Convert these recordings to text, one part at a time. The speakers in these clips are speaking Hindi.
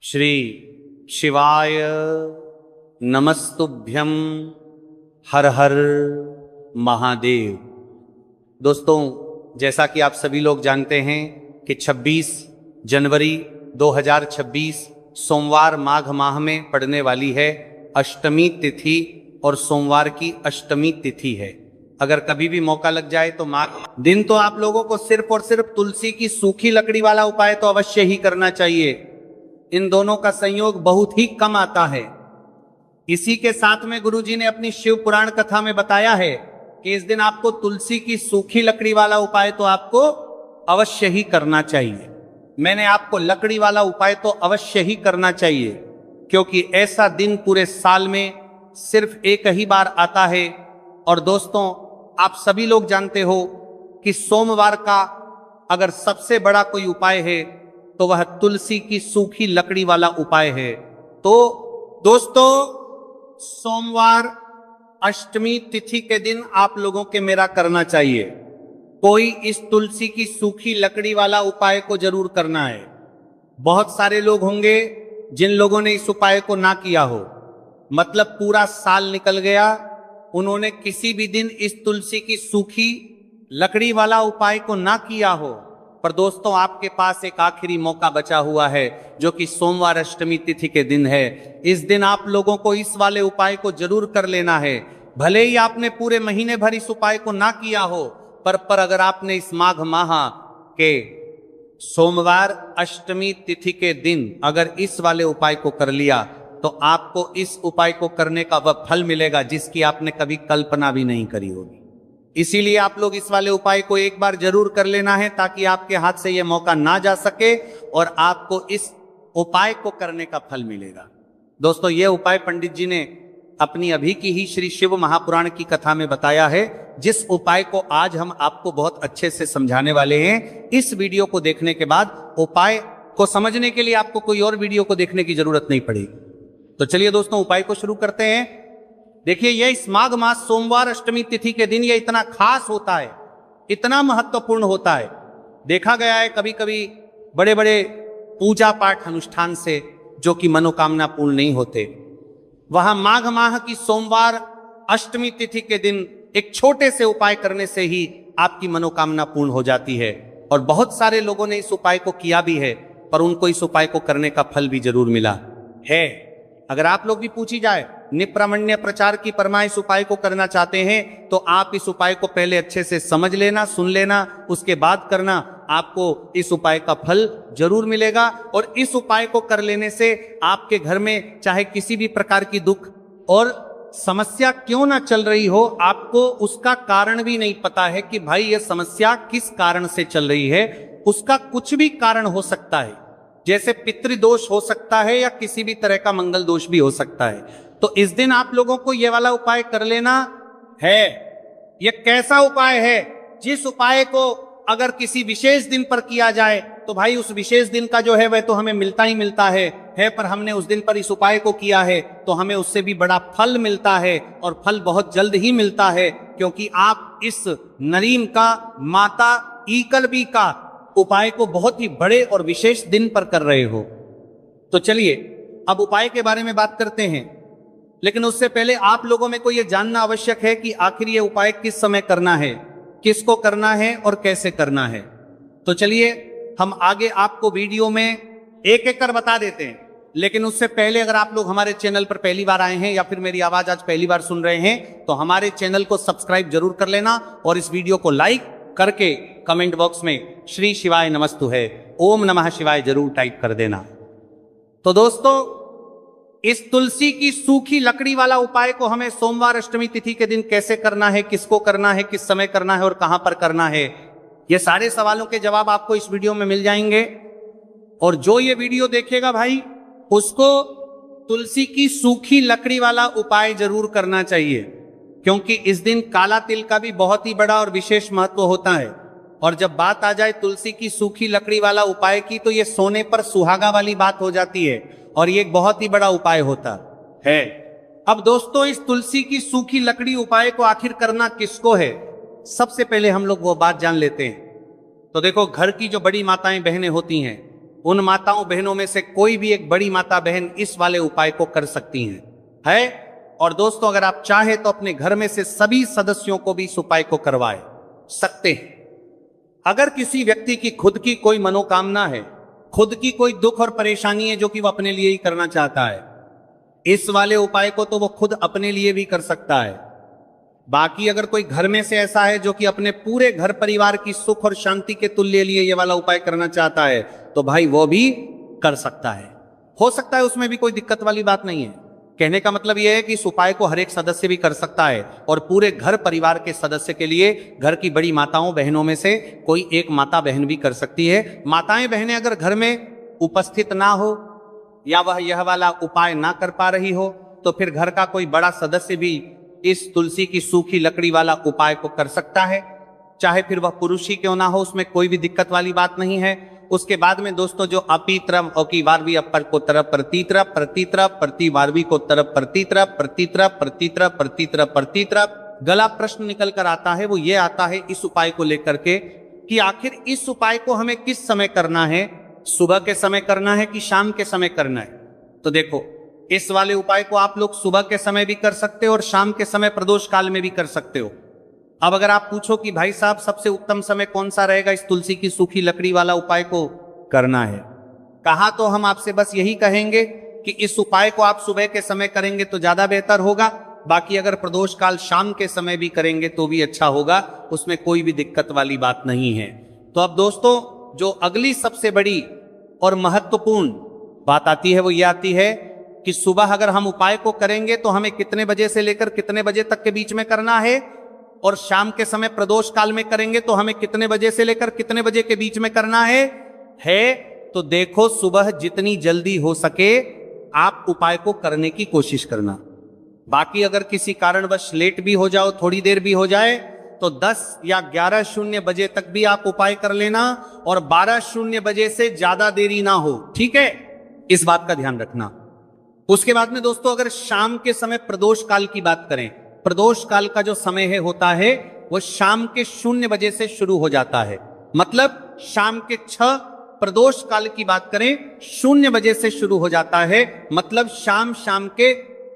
श्री शिवाय नमस्तुभ्यं। हर हर महादेव। दोस्तों, जैसा कि आप सभी लोग जानते हैं कि 26 जनवरी 2026 सोमवार माघ माह में पड़ने वाली है अष्टमी तिथि और सोमवार की अष्टमी तिथि है। अगर कभी भी मौका लग जाए तो माघ दिन तो आप लोगों को सिर्फ और सिर्फ तुलसी की सूखी लकड़ी वाला उपाय तो अवश्य ही करना चाहिए। इन दोनों का संयोग बहुत ही कम आता है। इसी के साथ में गुरुजी ने अपनी शिव पुराण कथा में बताया है कि इस दिन आपको तुलसी की सूखी लकड़ी वाला उपाय तो आपको अवश्य ही करना चाहिए। मैंने आपको लकड़ी वाला उपाय तो अवश्य ही करना चाहिए, क्योंकि ऐसा दिन पूरे साल में सिर्फ एक ही बार आता है। और दोस्तों, आप सभी लोग जानते हो कि सोमवार का अगर सबसे बड़ा कोई उपाय है तो वह तुलसी की सूखी लकड़ी वाला उपाय है। तो दोस्तों, सोमवार अष्टमी तिथि के दिन आप लोगों के मेरा करना चाहिए। कोई इस तुलसी की सूखी लकड़ी वाला उपाय को जरूर करना है। बहुत सारे लोग होंगे जिन लोगों ने इस उपाय को ना किया हो, मतलब पूरा साल निकल गया, उन्होंने किसी भी दिन इस तुलसी की सूखी लकड़ी वाला उपाय को ना किया हो। पर दोस्तों, आपके पास एक आखिरी मौका बचा हुआ है, जो कि सोमवार अष्टमी तिथि के दिन है। इस दिन आप लोगों को इस वाले उपाय को जरूर कर लेना है। भले ही आपने पूरे महीने भर इस उपाय को ना किया हो, पर अगर आपने इस माघ माह के सोमवार अष्टमी तिथि के दिन अगर इस वाले उपाय को कर लिया तो आपको इस उपाय को करने का वह फल मिलेगा जिसकी आपने कभी कल्पना भी नहीं करी होगी। इसीलिए आप लोग इस वाले उपाय को एक बार जरूर कर लेना है, ताकि आपके हाथ से यह मौका ना जा सके और आपको इस उपाय को करने का फल मिलेगा। दोस्तों, यह उपाय पंडित जी ने अपनी अभी की ही श्री शिव महापुराण की कथा में बताया है, जिस उपाय को आज हम आपको बहुत अच्छे से समझाने वाले हैं। इस वीडियो को देखने के बाद उपाय को समझने के लिए आपको कोई और वीडियो को देखने की जरूरत नहीं पड़ेगी। तो चलिए दोस्तों, उपाय को शुरू करते हैं। देखिए, यह इस माघ मास सोमवार अष्टमी तिथि के दिन यह इतना खास होता है, इतना महत्वपूर्ण होता है। देखा गया है कभी कभी बड़े बड़े पूजा पाठ अनुष्ठान से जो कि मनोकामना पूर्ण नहीं होते, वहां माघ माह की सोमवार अष्टमी तिथि के दिन एक छोटे से उपाय करने से ही आपकी मनोकामना पूर्ण हो जाती है। और बहुत सारे लोगों ने इस उपाय को किया भी है, पर उनको इस उपाय को करने का फल भी जरूर मिला है। अगर आप लोग भी पूछी जाए निप्रामण्य प्रचार की परमा इस उपाय को करना चाहते हैं, तो आप इस उपाय को पहले अच्छे से समझ लेना, सुन लेना, उसके बाद करना। आपको इस उपाय का फल जरूर मिलेगा। और इस उपाय को कर लेने से आपके घर में चाहे किसी भी प्रकार की दुख और समस्या क्यों ना चल रही हो, आपको उसका कारण भी नहीं पता है कि भाई यह समस्या किस कारण से चल रही है। उसका कुछ भी कारण हो सकता है, जैसे पितृदोष हो सकता है या किसी भी तरह का मंगल दोष भी हो सकता है। तो इस दिन आप लोगों को यह वाला उपाय कर लेना है। यह कैसा उपाय है? जिस उपाय को अगर किसी विशेष दिन पर किया जाए तो भाई उस विशेष दिन का जो है वह तो हमें मिलता ही मिलता है, पर हमने उस दिन पर इस उपाय को किया है तो हमें उससे भी बड़ा फल मिलता है, और फल बहुत जल्द ही मिलता है, क्योंकि आप इस नरीम का माता ईकलबी का उपाय को बहुत ही बड़े और विशेष दिन पर कर रहे हो। तो चलिए अब उपाय के बारे में बात करते हैं, लेकिन उससे पहले आप लोगों में को यह जानना आवश्यक है कि आखिर यह उपाय किस समय करना है, किसको करना है और कैसे करना है। तो चलिए हम आगे आपको वीडियो में एक एक कर बता देते हैं। लेकिन उससे पहले अगर आप लोग हमारे चैनल पर पहली बार आए हैं या फिर मेरी आवाज आज पहली बार सुन रहे हैं, तो हमारे चैनल को सब्सक्राइब जरूर कर लेना और इस वीडियो को लाइक करके कमेंट बॉक्स में श्री शिवाय नमस्तु है, ओम नमः शिवाय जरूर टाइप कर देना। तो दोस्तों, इस तुलसी की सूखी लकड़ी वाला उपाय को हमें सोमवार अष्टमी तिथि के दिन कैसे करना है, किसको करना है, किस समय करना है और कहां पर करना है, ये सारे सवालों के जवाब आपको इस वीडियो में मिल जाएंगे। और जो ये वीडियो देखेगा भाई, उसको तुलसी की सूखी लकड़ी वाला उपाय जरूर करना चाहिए, क्योंकि इस दिन काला तिल का भी बहुत ही बड़ा और विशेष महत्व होता है। और जब बात आ जाए तुलसी की सूखी लकड़ी वाला उपाय की, तो ये सोने पर सुहागा वाली बात हो जाती है और ये एक बहुत ही बड़ा उपाय होता है। अब दोस्तों, इस तुलसी की सूखी लकड़ी उपाय को आखिर करना किसको है, सबसे पहले हम लोग वो बात जान लेते हैं। तो देखो, घर की जो बड़ी माताएं बहनें होती हैं, उन माताओं बहनों में से कोई भी एक बड़ी माता बहन इस वाले उपाय को कर सकती हैं है। और दोस्तों अगर आप चाहे तो अपने घर में से सभी सदस्यों को भी इस उपाय को करवाए सकते हैं। अगर किसी व्यक्ति की खुद की कोई मनोकामना है, खुद की कोई दुख और परेशानी है जो कि वो अपने लिए ही करना चाहता है, इस वाले उपाय को तो वो खुद अपने लिए भी कर सकता है। बाकी अगर कोई घर में से ऐसा है जो कि अपने पूरे घर परिवार की सुख और शांति के तुल्य लिए ये वाला उपाय करना चाहता है, तो भाई वो भी कर सकता है। हो सकता है उसमें भी कोई दिक्कत वाली बात नहीं है। कहने का मतलब यह है कि इस उपाय को हर एक सदस्य भी कर सकता है और पूरे घर परिवार के सदस्य के लिए घर की बड़ी माताओं बहनों में से कोई एक माता बहन भी कर सकती है। माताएं बहनें अगर घर में उपस्थित ना हो या वह यह वाला उपाय ना कर पा रही हो, तो फिर घर का कोई बड़ा सदस्य भी इस तुलसी की सूखी लकड़ी वाला उपाय को कर सकता है, चाहे फिर वह पुरुष ही क्यों ना हो, उसमें कोई भी दिक्कत वाली बात नहीं है। उसके बाद में दोस्तों जो अपीतरम औकी वारवी अपर को तरफ प्रतितरफ प्रतितरफ प्रति वारवी को तरफ प्रतितरफ प्रतितरफ प्रतितरफ प्रतितरफ प्रतितरफ गला प्रश्न निकल कर आता है, वो ये आता है इस उपाय को लेकर के कि आखिर इस उपाय को हमें किस समय करना है, सुबह के समय करना है कि शाम के समय करना है। तो देखो इस वाले उपाय को आप लोग सुबह के समय भी कर सकते हो और शाम के समय प्रदोष काल में भी कर सकते हो। अब अगर आप पूछो कि भाई साहब सबसे उत्तम समय कौन सा रहेगा इस तुलसी की सूखी लकड़ी वाला उपाय को करना है, कहा तो हम आपसे बस यही कहेंगे कि इस उपाय को आप सुबह के समय करेंगे तो ज्यादा बेहतर होगा। बाकी अगर प्रदोष काल शाम के समय भी करेंगे तो भी अच्छा होगा, उसमें कोई भी दिक्कत वाली बात नहीं है। तो अब दोस्तों जो अगली सबसे बड़ी और महत्वपूर्ण बात आती है वो ये आती है कि सुबह अगर हम उपाय को करेंगे तो हमें कितने बजे से लेकर कितने बजे तक के बीच में करना है, और शाम के समय प्रदोष काल में करेंगे तो हमें कितने बजे से लेकर कितने बजे के बीच में करना है। तो देखो सुबह जितनी जल्दी हो सके आप उपाय को करने की कोशिश करना। बाकी अगर किसी कारणवश लेट भी हो जाओ, थोड़ी देर भी हो जाए, तो 10 या 11:00 बजे तक भी आप उपाय कर लेना और 12:00 बजे से ज्यादा देरी ना हो, ठीक है, इस बात का ध्यान रखना। उसके बाद में दोस्तों अगर शाम के समय प्रदोष काल की बात करें, प्रदोष काल का जो समय है होता है वो शाम के 0 बजे से शुरू हो जाता है। मतलब शाम के 6, प्रदोष काल की बात करें 0 बजे से शुरू हो जाता है, मतलब शाम के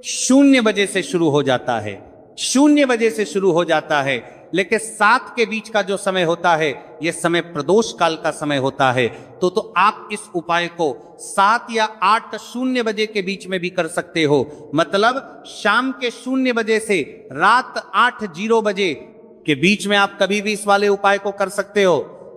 0 बजे से शुरू हो जाता है, 0 बजे से शुरू हो जाता है। लेकिन 7 के बीच का जो समय होता है यह समय प्रदोष काल का समय होता है। तो आप इस उपाय को 7 या 8:00 बजे के बीच में भी कर सकते हो। मतलब शाम के 0 बजे से रात 8:00 बजे के बीच में आप कभी भी इस वाले उपाय को कर सकते हो,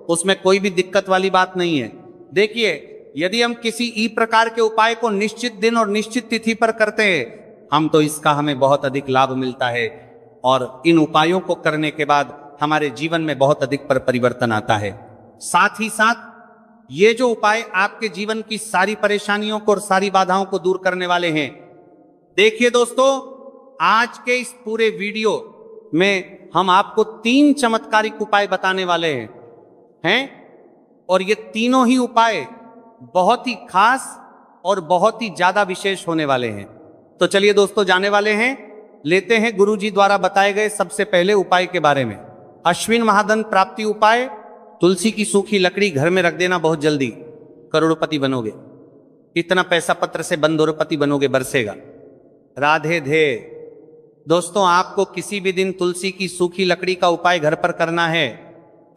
उसमें कोई भी दिक्कत वाली बात नहीं है। देखिए यदि हम किसी ई प्रकार के उपाय को निश्चित दिन और निश्चित तिथि पर करते हैं तो इसका हमें बहुत अधिक लाभ मिलता है और इन उपायों को करने के बाद हमारे जीवन में बहुत अधिक परिवर्तन आता है। साथ ही साथ ये जो उपाय आपके जीवन की सारी परेशानियों को और सारी बाधाओं को दूर करने वाले हैं। देखिए दोस्तों आज के इस पूरे वीडियो में हम आपको 3 चमत्कारिक उपाय बताने वाले हैं और ये तीनों ही उपाय बहुत ही खास और बहुत ही ज्यादा विशेष होने वाले हैं। तो चलिए दोस्तों जाने वाले हैं, लेते हैं गुरुजी द्वारा बताए गए सबसे पहले उपाय के बारे में। अश्विन महाधन प्राप्ति उपाय, तुलसी की सूखी लकड़ी घर में रख देना, बहुत जल्दी करोड़पति बनोगे, इतना पैसा पत्र से बंदोरपति बनोगे, बरसेगा। राधे धे। दोस्तों आपको किसी भी दिन तुलसी की सूखी लकड़ी का उपाय घर पर करना है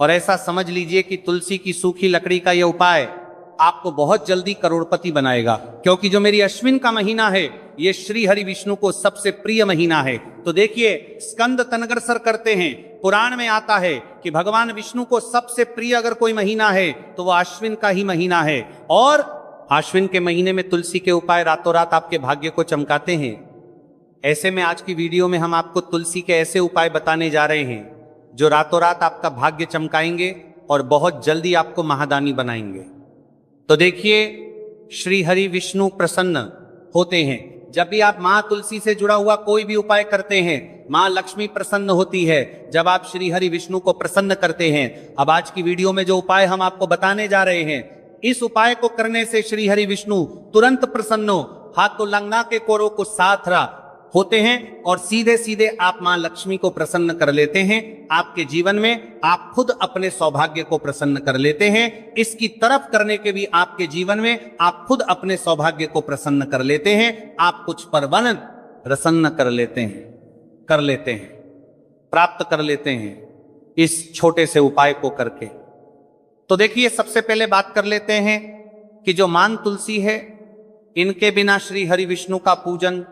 और ऐसा समझ लीजिए कि तुलसी की सूखी लकड़ी का यह उपाय आपको बहुत जल्दी करोड़पति बनाएगा, क्योंकि जो मेरी अश्विन का महीना है ये श्री हरि विष्णु को सबसे प्रिय महीना है। तो देखिए स्कंद तनग्रसर करते हैं, पुराण में आता है कि भगवान विष्णु को सबसे प्रिय अगर कोई महीना है तो वह अश्विन का ही महीना है और अश्विन के महीने में तुलसी के उपाय रातों रात आपके भाग्य को चमकाते हैं। ऐसे में आज की वीडियो में हम आपको तुलसी के ऐसे उपाय बताने जा रहे हैं जो रातों रात आपका भाग्य चमकाएंगे और बहुत जल्दी आपको महादानी बनाएंगे। तो देखिए श्री हरि विष्णु प्रसन्न होते हैं। जब भी आप माँ तुलसी से जुड़ा हुआ कोई भी उपाय करते हैं माँ लक्ष्मी प्रसन्न होती है जब आप श्री हरि विष्णु को प्रसन्न करते हैं। अब आज की वीडियो में जो उपाय हम आपको बताने जा रहे हैं, इस उपाय को करने से श्री हरि विष्णु तुरंत प्रसन्न हो। हाथ तो लंगना के कोरो को साथ रहा, होते हैं और सीधे सीधे आप मां लक्ष्मी को प्रसन्न कर लेते हैं। आपके जीवन में आप खुद अपने सौभाग्य को प्रसन्न कर लेते हैं। इसकी तरफ करने के भी आपके जीवन में आप खुद अपने सौभाग्य को प्रसन्न कर लेते हैं। आप कुछ परवन प्रसन्न कर लेते हैं, प्राप्त कर लेते हैं इस छोटे से उपाय को करके। तो देखिए, सबसे पहले बात कर लेते हैं कि जो मान तुलसी है, इनके बिना श्री हरि विष्णु का पूजन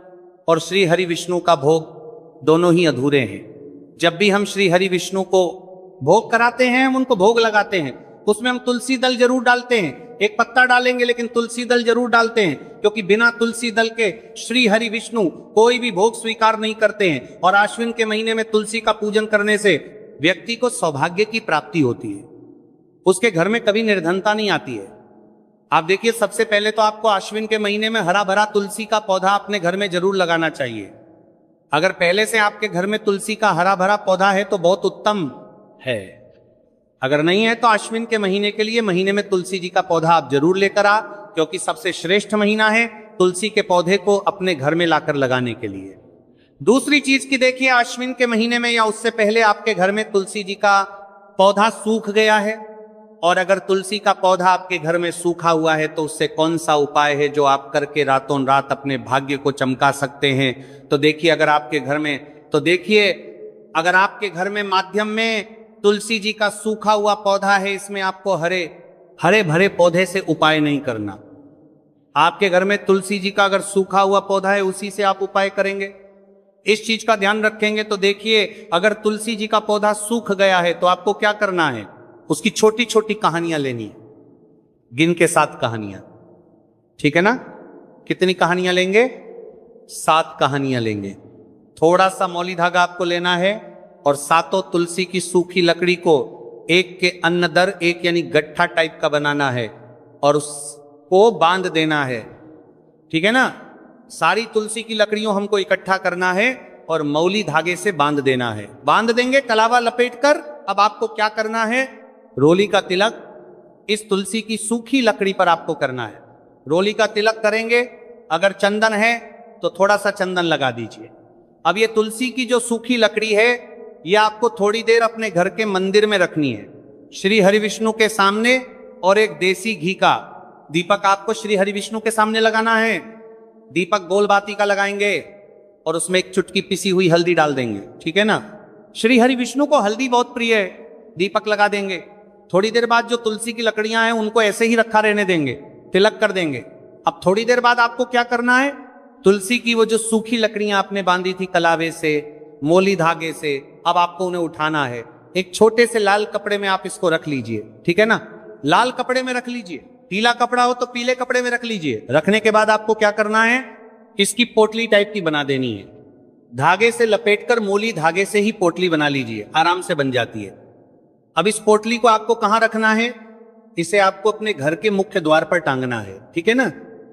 और श्री हरि विष्णु का भोग दोनों ही अधूरे हैं। जब भी हम श्री हरि विष्णु को भोग कराते हैं, हम उनको भोग लगाते हैं, उसमें हम तुलसी दल जरूर डालते हैं। एक पत्ता डालेंगे लेकिन तुलसी दल जरूर डालते हैं, क्योंकि बिना तुलसी दल के श्री हरि विष्णु कोई भी भोग स्वीकार नहीं करते हैं। और आश्विन के महीने में तुलसी का पूजन करने से व्यक्ति को सौभाग्य की प्राप्ति होती है, उसके घर में कभी निर्धनता नहीं आती है। आप देखिए, सबसे पहले तो आपको आश्विन के महीने में हरा भरा तुलसी का पौधा अपने घर में जरूर लगाना चाहिए। अगर पहले से आपके घर में तुलसी का हरा भरा पौधा है तो बहुत उत्तम है। अगर नहीं है तो आश्विन के महीने के लिए महीने में तुलसी जी का पौधा आप जरूर लेकर आ, क्योंकि सबसे श्रेष्ठ महीना है तुलसी के पौधे को अपने घर में लाकर लगाने के लिए। दूसरी चीज की देखिए, आश्विन के महीने में या उससे पहले आपके घर में तुलसी जी का पौधा सूख गया है, और अगर तुलसी का पौधा आपके घर में सूखा हुआ है तो उससे कौन सा उपाय है जो आप करके रातों रात अपने भाग्य को चमका सकते हैं। तो देखिए, अगर आपके घर में माध्यम में तुलसी जी का सूखा हुआ पौधा है, इसमें आपको हरे भरे पौधे से उपाय नहीं करना। आपके घर में तुलसी जी का अगर सूखा हुआ पौधा है, उसी से आप उपाय करेंगे। इस चीज का ध्यान रखेंगे। तो देखिए, अगर तुलसी जी का पौधा सूख गया है तो आपको क्या करना है, उसकी छोटी छोटी कहानियां लेनी है, गिन के 7 कहानियां, ठीक है ना। कितनी कहानियां लेंगे? 7 कहानियां लेंगे। थोड़ा सा मौली धागा आपको लेना है और 7 तुलसी की सूखी लकड़ी को एक के अन्न दर एक यानी गट्ठा टाइप का बनाना है और उसको बांध देना है, ठीक है ना। सारी तुलसी की लकड़ियों हमको इकट्ठा करना है और मौली धागे से बांध देना है। बांध देंगे कलावा लपेट कर। अब आपको क्या करना है, रोली का तिलक इस तुलसी की सूखी लकड़ी पर आपको करना है। रोली का तिलक करेंगे। अगर चंदन है तो थोड़ा सा चंदन लगा दीजिए। अब ये तुलसी की जो सूखी लकड़ी है, ये आपको थोड़ी देर अपने घर के मंदिर में रखनी है, श्री हरि विष्णु के सामने। और एक देसी घी का दीपक आपको श्री हरि विष्णु के सामने लगाना है। दीपक गोल बाती का लगाएंगे और उसमें एक चुटकी पिसी हुई हल्दी डाल देंगे, ठीक है ना। श्री हरि विष्णु को हल्दी बहुत प्रिय है। दीपक लगा देंगे। थोड़ी देर बाद जो तुलसी की लकड़ियां हैं उनको ऐसे ही रखा रहने देंगे, तिलक कर देंगे। अब थोड़ी देर बाद आपको क्या करना है, तुलसी की वो जो सूखी लकड़ियां आपने बांधी थी कलावे से, मोली धागे से, अब आपको उन्हें उठाना है। एक छोटे से लाल कपड़े में आप इसको रख लीजिए, ठीक है ना। लाल कपड़े में रख लीजिए, पीला कपड़ा हो तो पीले कपड़े में रख लीजिए। रखने के बाद आपको क्या करना है, इसकी पोटली टाइप की बना देनी है। धागे से लपेटकर मोली धागे से ही पोटली बना लीजिए, आराम से बन जाती है। अब इस पोटली को आपको कहां रखना है, इसे आपको अपने घर के मुख्य द्वार पर टांगना है, ठीक है ना।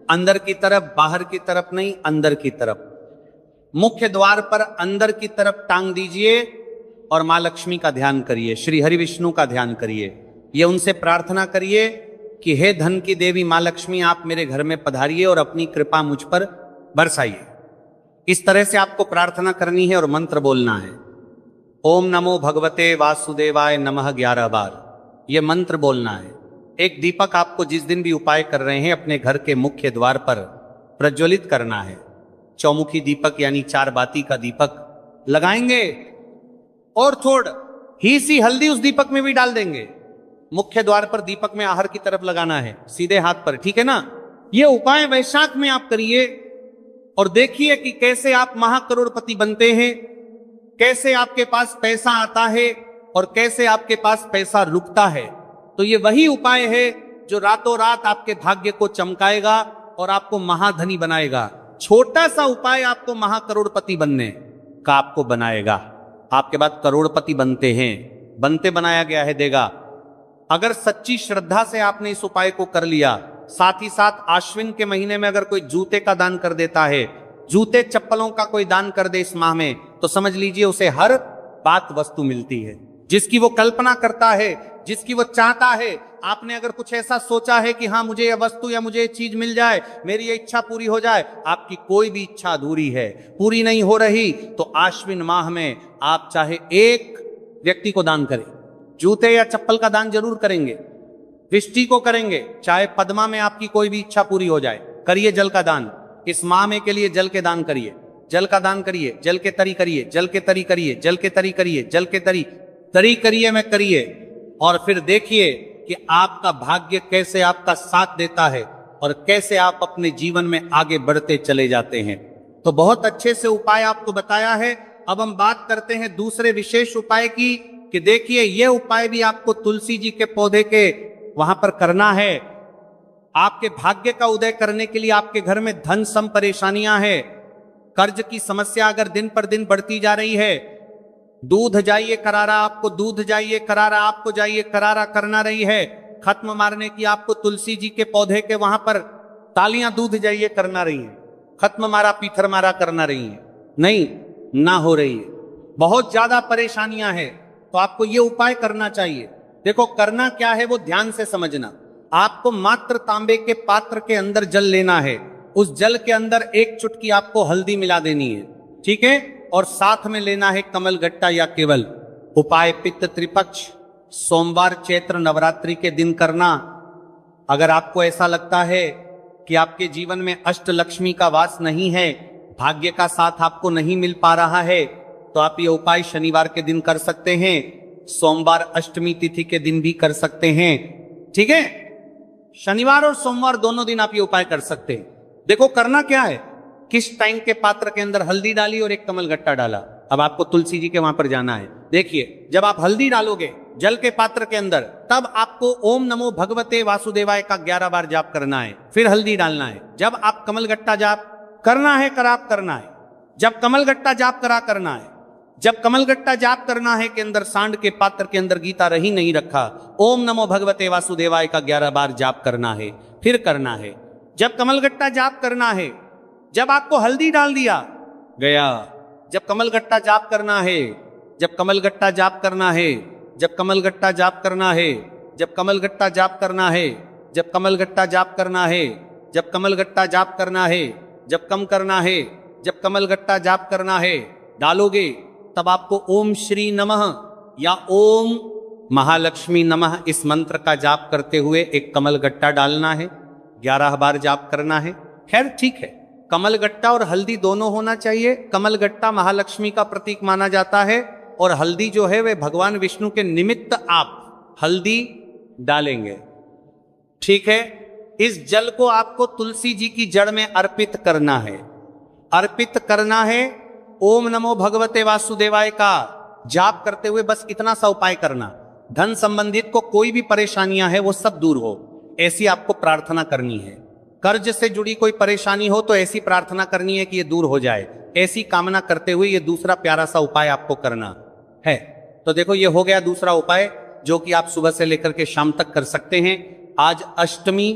अंदर की तरफ, बाहर की तरफ नहीं, अंदर की तरफ। मुख्य द्वार पर अंदर की तरफ टांग दीजिए और मां लक्ष्मी का ध्यान करिए, श्री हरि विष्णु का ध्यान करिए। ये उनसे प्रार्थना करिए कि हे धन की देवी मां लक्ष्मी, आप मेरे घर में पधारिए और अपनी कृपा मुझ पर बरसाइए। इस तरह से आपको प्रार्थना करनी है और मंत्र बोलना है। ओम नमो भगवते वासुदेवाय नमः 11 बार ये मंत्र बोलना है। एक दीपक आपको जिस दिन भी उपाय कर रहे हैं अपने घर के मुख्य द्वार पर प्रज्वलित करना है। चौमुखी दीपक यानी 4 बाती का दीपक लगाएंगे और थोड़ा ही सी हल्दी उस दीपक में भी डाल देंगे। मुख्य द्वार पर दीपक में आहर की तरफ लगाना है, सीधे हाथ पर, ठीक है ना। ये उपाय वैशाख में आप करिए और देखिए कि कैसे आप महाकरोड़पति बनते हैं, कैसे आपके पास पैसा आता है और कैसे आपके पास पैसा रुकता है। तो ये वही उपाय है जो रातों रात आपके भाग्य को चमकाएगा और आपको महाधनी बनाएगा। छोटा सा उपाय आपको महाकरोड़पति बनने का आपको बनाएगा। आपके बाद करोड़पति बनते हैं, बनते बनाया गया है, देगा। अगर सच्ची श्रद्धा से आपने इस उपाय को कर लिया, साथ ही साथ आश्विन के महीने में अगर कोई जूते का दान कर देता है, जूते चप्पलों का कोई दान कर दे इस माह में, तो समझ लीजिए उसे हर बात वस्तु मिलती है जिसकी वो कल्पना करता है, जिसकी वो चाहता है। आपने अगर कुछ ऐसा सोचा है कि हाँ मुझे यह वस्तु या मुझे ये चीज मिल जाए, मेरी ये इच्छा पूरी हो जाए, आपकी कोई भी इच्छा अधूरी है, पूरी नहीं हो रही, तो आश्विन माह में आप चाहे एक व्यक्ति को दान करें, जूते या चप्पल का दान जरूर करेंगे, विष्टि को करेंगे, चाहे पद्मा में आपकी कोई भी इच्छा पूरी हो जाए, करिए जल का दान। इस माह में के लिए जल के दान करिए, जल का दान करिए, जल के तरी करिए, जल के तरी करिए, जल के तरी करिए, जल के तरी तरी करिए में करिए, और फिर देखिए कि आपका भाग्य कैसे आपका साथ देता है और कैसे आप अपने जीवन में आगे बढ़ते चले जाते हैं। तो बहुत अच्छे से उपाय आपको बताया है। अब हम बात करते हैं दूसरे विशेष उपाय की, कि देखिए ये उपाय भी आपको तुलसी जी के पौधे के वहां पर करना है। आपके भाग्य का उदय करने के लिए आपके घर में धन सम परेशानियां है, कर्ज की समस्या अगर दिन पर दिन बढ़ती जा रही है, दूध जाइए करारा, आपको दूध जाइए करारा, आपको जाइए करारा करना रही है, खत्म मारने की आपको तुलसी जी के पौधे के वहां पर तालियां दूध जाइए करना रही है, खत्म मारा पीथर मारा करना रही है, नहीं ना हो रही है, बहुत ज्यादा परेशानियां हैं, तो आपको ये उपाय करना चाहिए। देखो करना क्या है वो ध्यान से समझना। आपको मात्र तांबे के पात्र के अंदर जल लेना है, उस जल के अंदर एक चुटकी आपको हल्दी मिला देनी है, ठीक है, और साथ में लेना है कमल गट्टा या केवल। उपाय पित्त त्रिपक्ष सोमवार चैत्र नवरात्रि के दिन करना। अगर आपको ऐसा लगता है कि आपके जीवन में अष्ट लक्ष्मी का वास नहीं है, भाग्य का साथ आपको नहीं मिल पा रहा है, तो आप ये उपाय शनिवार के दिन कर सकते हैं, सोमवार अष्टमी तिथि के दिन भी कर सकते हैं, ठीक है, शनिवार और सोमवार दोनों दिन आप ये उपाय कर सकते हैं। देखो करना क्या है, किस टाइम के पात्र के अंदर हल्दी डाली और एक कमल गट्टा डाला। अब आपको तुलसी जी के वहां पर जाना है। देखिए जब आप हल्दी डालोगे जल के पात्र के अंदर, तब आपको ओम नमो भगवते वासुदेवाय का 11 बार जाप करना है, फिर हल्दी डालना है। जब आप कमल गट्टा जाप करना है कराप करना है, जब कमल गट्टा जाप करा करना है, जब कमल गट्टा जाप करना है के अंदर सांड के पात्र के अंदर गीता रही नहीं रखा, ओम नमो भगवते वासुदेवाय का 11 बार जाप करना है, फिर करना है। जब कमल गट्टा जाप करना है, जब आपको हल्दी डाल दिया गया, जब कमल गट्टा जाप करना है, जब कमल गट्टा जाप करना है, जब कमल गट्टा जाप करना है, जब कमल गट्टा जाप करना है, जब कमल गट्टा जाप करना है, जब कमल गट्टा जाप करना है, जब कम करना है, जब कमल गट्टा जाप करना है डालोगे, तब आपको ओम श्री नमः या ओम महालक्ष्मी नमः इस मंत्र का जाप करते हुए एक कमल गट्टा डालना है, 11 बार जाप करना है। खैर ठीक है, कमल गट्टा और हल्दी दोनों होना चाहिए। कमल गट्टा महालक्ष्मी का प्रतीक माना जाता है और हल्दी जो है वे भगवान विष्णु के निमित्त आप हल्दी डालेंगे, ठीक है। इस जल को आपको तुलसी जी की जड़ में अर्पित करना है, अर्पित करना है। ओम नमो भगवते वासुदेवाय का जाप करते हुए बस इतना सा उपाय करना, धन संबंधित को कोई भी परेशानियां है वो सब दूर हो, ऐसी आपको प्रार्थना करनी है। कर्ज से जुड़ी कोई परेशानी हो तो ऐसी प्रार्थना करनी है कि ये दूर हो जाए, ऐसी कामना करते हुए ये दूसरा प्यारा सा उपाय आपको करना है। तो देखो ये हो गया दूसरा उपाय, जो कि आप सुबह से लेकर के शाम तक कर सकते हैं। आज अष्टमी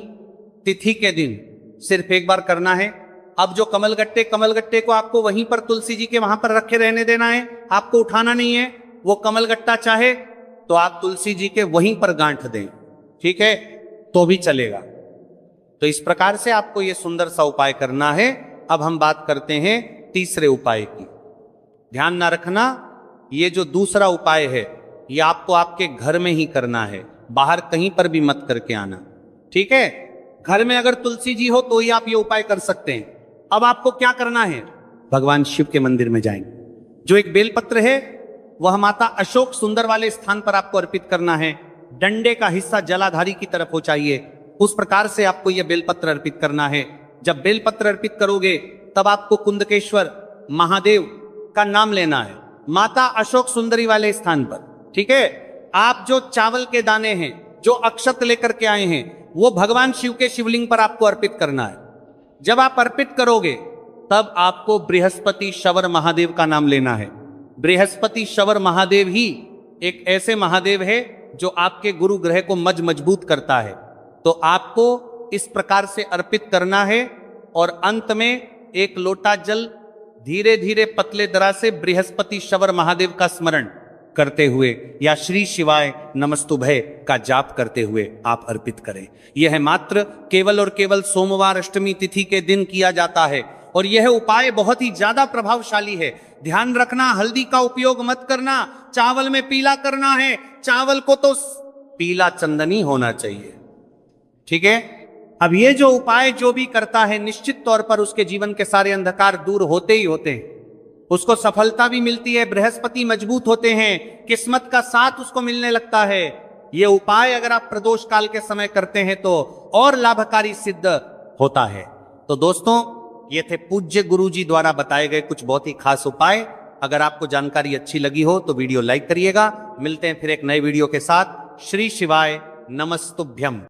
तिथि के दिन सिर्फ एक बार करना है। अब जो कमल गट्टे को आपको वहीं पर तुलसी जी के वहां पर रखे रहने देना है, आपको उठाना नहीं है। वो कमल गट्टा चाहे तो आप तुलसी जी के वहीं पर गांठ दें, ठीक है, तो भी चलेगा। तो इस प्रकार से आपको ये सुंदर सा उपाय करना है। अब हम बात करते हैं तीसरे उपाय की। ध्यान ना रखना, ये जो दूसरा उपाय है ये आपको आपके घर में ही करना है, बाहर कहीं पर भी मत करके आना, ठीक है। घर में अगर तुलसी जी हो तो ही आप ये उपाय कर सकते हैं। अब आपको क्या करना है, भगवान शिव के मंदिर में जाएंगे, जो एक बेलपत्र है वह माता अशोक सुंदर वाले स्थान पर आपको अर्पित करना है। डंडे का हिस्सा जलाधारी की तरफ हो चाहिए, उस प्रकार से आपको यह बेलपत्र अर्पित करना है। जब बेलपत्र अर्पित करोगे तब आपको कुंदकेश्वर महादेव का नाम लेना है, माता अशोक सुंदरी वाले स्थान पर, ठीक है। आप जो चावल के दाने हैं, जो अक्षत लेकर के आए हैं, वो भगवान शिव के शिवलिंग पर आपको अर्पित करना है। जब आप अर्पित करोगे तब आपको बृहस्पति शवर महादेव का नाम लेना है। बृहस्पति शवर महादेव ही एक ऐसे महादेव है जो आपके गुरु ग्रह को मजबूत करता है। तो आपको इस प्रकार से अर्पित करना है और अंत में एक लोटा जल धीरे धीरे पतले दरा से बृहस्पति शवर महादेव का स्मरण करते हुए या श्री शिवाय नमस्तुभय का जाप करते हुए आप अर्पित करें। यह मात्र केवल और केवल सोमवार अष्टमी तिथि के दिन किया जाता है और यह उपाय बहुत ही ज्यादा प्रभावशाली है। ध्यान रखना, हल्दी का उपयोग मत करना, चावल में पीला करना है, चावल को तो पीला चंदनी होना चाहिए, ठीक है। अब ये जो उपाय जो भी करता है निश्चित तौर पर उसके जीवन के सारे अंधकार दूर होते ही होते हैं, उसको सफलता भी मिलती है, बृहस्पति मजबूत होते हैं, किस्मत का साथ उसको मिलने लगता है। ये उपाय अगर आप प्रदोष काल के समय करते हैं तो और लाभकारी सिद्ध होता है। तो दोस्तों, ये थे पूज्य गुरुजी द्वारा बताए गए कुछ बहुत ही खास उपाय। अगर आपको जानकारी अच्छी लगी हो तो वीडियो लाइक करिएगा। मिलते हैं फिर एक नए वीडियो के साथ। श्री शिवाय नमस्तुभ्यम।